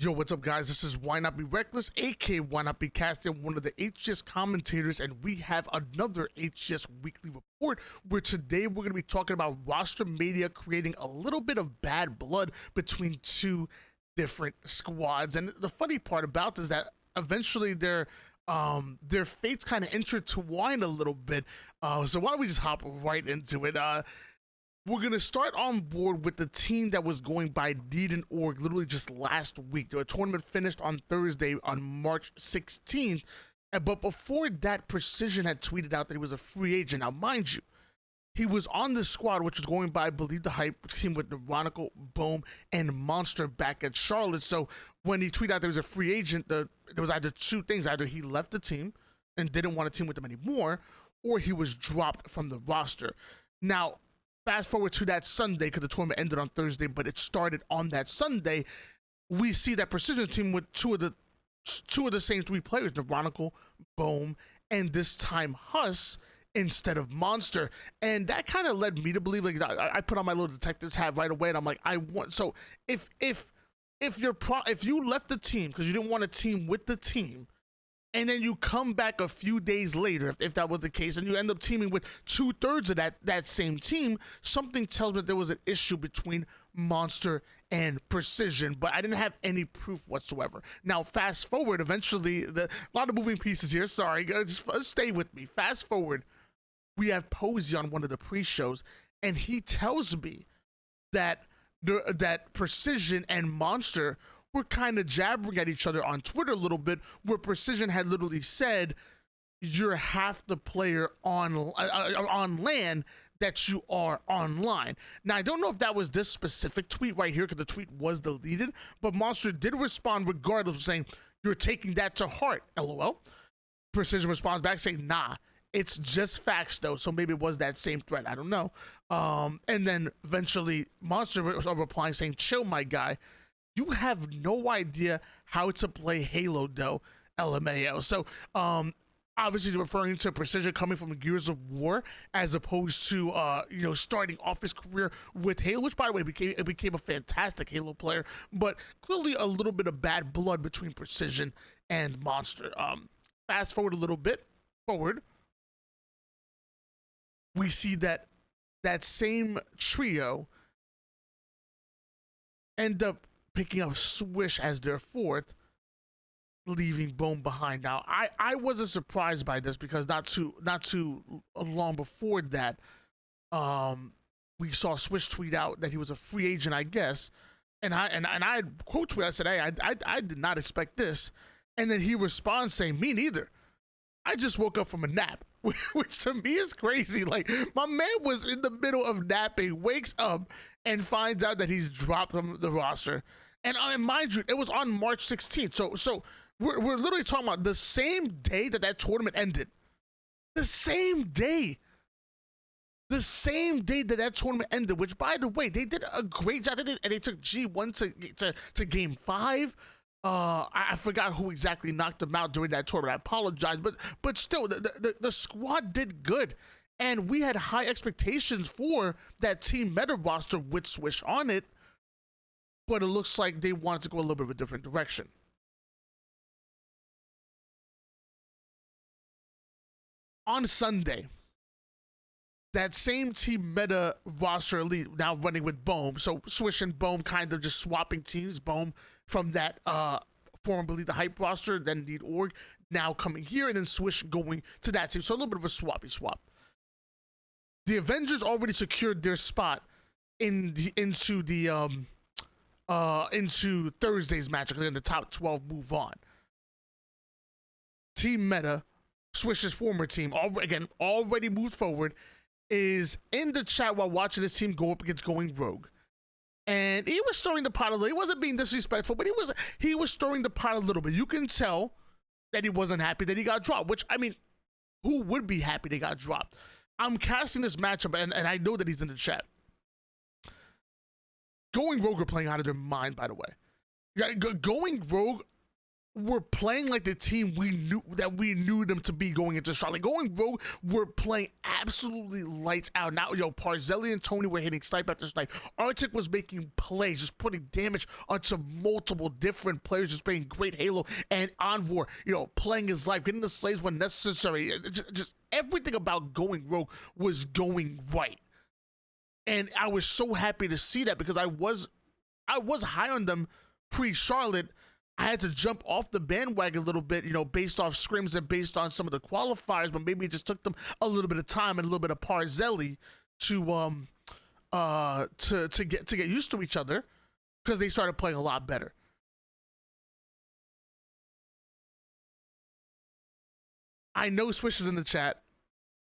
Yo, what's up, guys? This is Why Not Be Reckless, aka Why Not Be Casting, one of the HCS commentators, and we have another HCS weekly report where today we're going to be talking about Rostermania creating a little bit of bad blood between two different squads. And the funny part about this is that eventually their fates kind of intertwine a little bit. So why don't we just hop right into it? We're going to start on board with the team that was going by YNOT literally just last week. The tournament finished on Thursday on March 16th. But before that, Precision had tweeted out that he was a free agent. Now, mind you, he was on the squad, which was going by, I believe, the hype team with Veronica, Boom, and Monster back at Charlotte. So when he tweeted out there was a free agent, there was either two things. Either he left the team and didn't want to team with them anymore, or he was dropped from the roster. Now, fast forward to that Sunday, because the tournament ended on Thursday, but it started on that Sunday. We see that Precision team with two of the same three players, Veronica, Boom, and this time Huss instead of Monster. And that kind of led me to believe, like, I put on my little detective's hat right away, and I'm like, so if you left the team because you didn't want to team with the team, and then you come back a few days later, if that was the case, and you end up teaming with 2/3 of that same team, something tells me that there was an issue between Monster and Precision, but I didn't have any proof whatsoever. Now, fast forward, eventually, a lot of moving pieces here, sorry, just stay with me. Fast forward, we have Posey on one of the pre-shows, and he tells me that Precision and Monster were kind of jabbering at each other on Twitter a little bit, where Precision had literally said, you're half the player on LAN that you are online. Now, I don't know if that was this specific tweet right here, because the tweet was deleted, but Monster did respond regardless, saying, you're taking that to heart, LOL. Precision responds back saying, nah, it's just facts though, so maybe it was that same thread, I don't know. And then eventually Monster was replying saying, chill, my guy. You have no idea how to play Halo, though, LMAO. So, obviously referring to Precision coming from Gears of War as opposed to, starting off his career with Halo, which, by the way, became a fantastic Halo player, but clearly a little bit of bad blood between Precision and Monster. Fast forward a little bit we see that same trio end up picking up Swish as their fourth, leaving Boom behind. Now, I wasn't surprised by this because not too long before that, we saw Swish tweet out that he was a free agent, I guess, and I quote tweet. I said, hey, I did not expect this, and then he responds saying, me neither. I just woke up from a nap, which to me is crazy. Like, my man was in the middle of napping, wakes up, and finds out that he's dropped from the roster. And mind you, it was on March 16th. So we're literally talking about the same day that tournament ended. The same day that tournament ended, which, by the way, they did a great job. They took G1 to game 5. I forgot who exactly knocked them out during that tournament. I apologize, but still, the squad did good, and we had high expectations for that team meta roster with Swish on it, but it looks like they wanted to go a little bit of a different direction. On Sunday, that same team meta roster elite now running with Boom, so Swish and Boom kind of just swapping teams. Boom from that formerly the hype roster, then YNOT now coming here, and then Swish going to that team. So a little bit of a swappy swap. The Avengers already secured their spot into Thursday's match, because in the top 12 move on. Team Meta, Swish's former team, already moved forward, is in the chat while watching this team go up against Going Rogue. And he was stirring the pot a little. He wasn't being disrespectful, but he was stirring the pot a little bit. You can tell that he wasn't happy that he got dropped, which, I mean, who would be happy they got dropped? I'm casting this matchup, and I know that he's in the chat. Going Rogue are playing out of their mind, by the way. Going Rogue were playing like the team we knew them to be going into Charlotte. Going rogue, we're playing absolutely lights out. Now, Parzelli and Tony were hitting snipe after snipe. Arctic was making plays, just putting damage onto multiple different players, just playing great Halo. And Envor, playing his life, getting the slays when necessary. Just everything about going rogue was going right. And I was so happy to see that, because I was high on them pre-Charlotte. I had to jump off the bandwagon a little bit, based off scrims and based on some of the qualifiers, but maybe it just took them a little bit of time and a little bit of Parzelli to get used to each other, because they started playing a lot better. I know Swish is in the chat,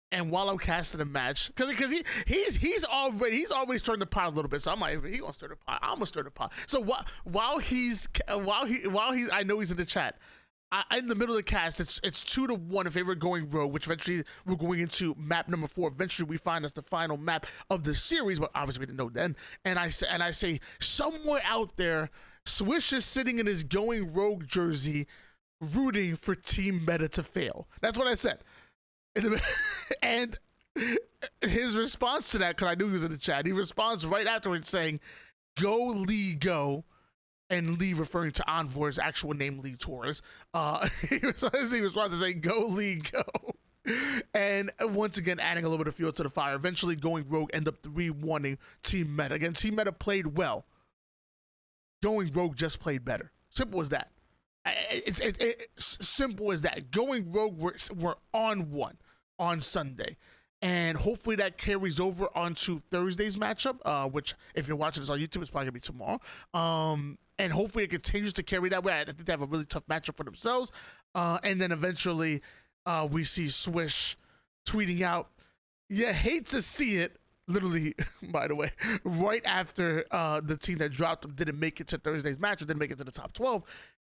and while I'm casting a match, because he's already stirring the pot a little bit, so I'm like, he gonna stir the pot, I'm gonna stir the pot. So while he's I know he's in the chat. In the middle of the cast, it's 2-1 in favor of going rogue, which eventually we're going into map number 4. Eventually we find that's the final map of the series, but obviously we didn't know then. And I say somewhere out there, Swish is sitting in his going rogue jersey, rooting for Team Meta to fail. That's what I said. And his response to that, because I knew he was in the chat, he responds right afterwards saying, "Go Lee, go." And Lee referring to Envor's actual name, Lee Torres. He responds to saying, "Go Lee, go." And once again, adding a little bit of fuel to the fire. Eventually going rogue, end up 3-1ing Team Meta. Again, Team Meta played well. Going rogue just played better. Simple as that. It's simple as that. Going rogue, we're on one on Sunday, and hopefully that carries over onto Thursday's matchup, which if you're watching this on YouTube, it's probably gonna be tomorrow. And hopefully it continues to carry that way. I think they have a really tough matchup for themselves, and then eventually we see Swish tweeting out, "You hate to see it." Literally, by the way, right after the team that dropped them didn't make it to Thursday's match, or didn't make it to the top 12.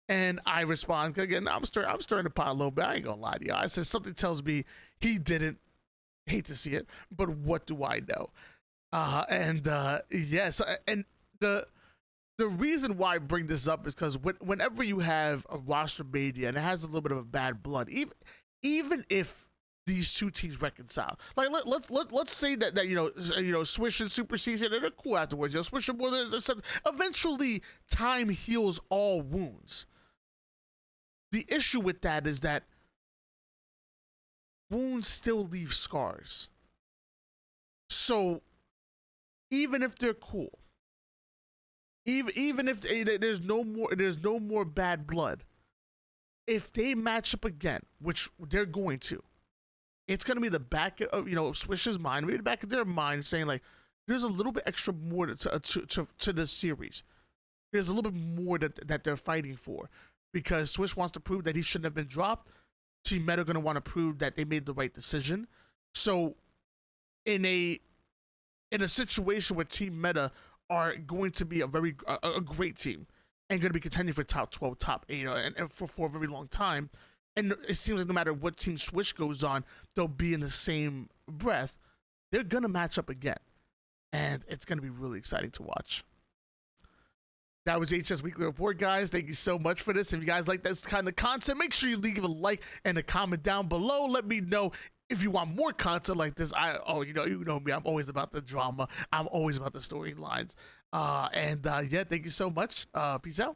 And I respond, again, I'm stirring the pot a little bit. I ain't gonna lie to you. I said, something tells me he didn't. Hate to see it, but what do I know? Yes, and the reason why I bring this up is because whenever you have a Rostermania and it has a little bit of a bad blood, even if these two teams reconcile, like let's say that Swish and Super Season, they're cool afterwards. Swish and more than eventually time heals all wounds. The issue with that is that wounds still leave scars. So even if they're cool, even if there's no more bad blood, if they match up again, which they're going to, it's going to be the back of Swish's mind, maybe the back of their mind, saying like, there's a little bit extra more to this series. There's a little bit more that they're fighting for, because Swish wants to prove that he shouldn't have been dropped. Team Meta going to want to prove that they made the right decision. So in a situation where Team Meta are going to be a great team and going to be contending for top 12, top 8, and for a very long time, and it seems like no matter what team Swish goes on, they'll be in the same breath. They're going to match up again, and it's going to be really exciting to watch. That was HCS Weekly Report, guys. Thank you so much for this. If you guys like this kind of content, make sure you leave a like and a comment down below. Let me know if you want more content like this. You know me. I'm always about the drama. I'm always about the storylines. Yeah, thank you so much. Peace out.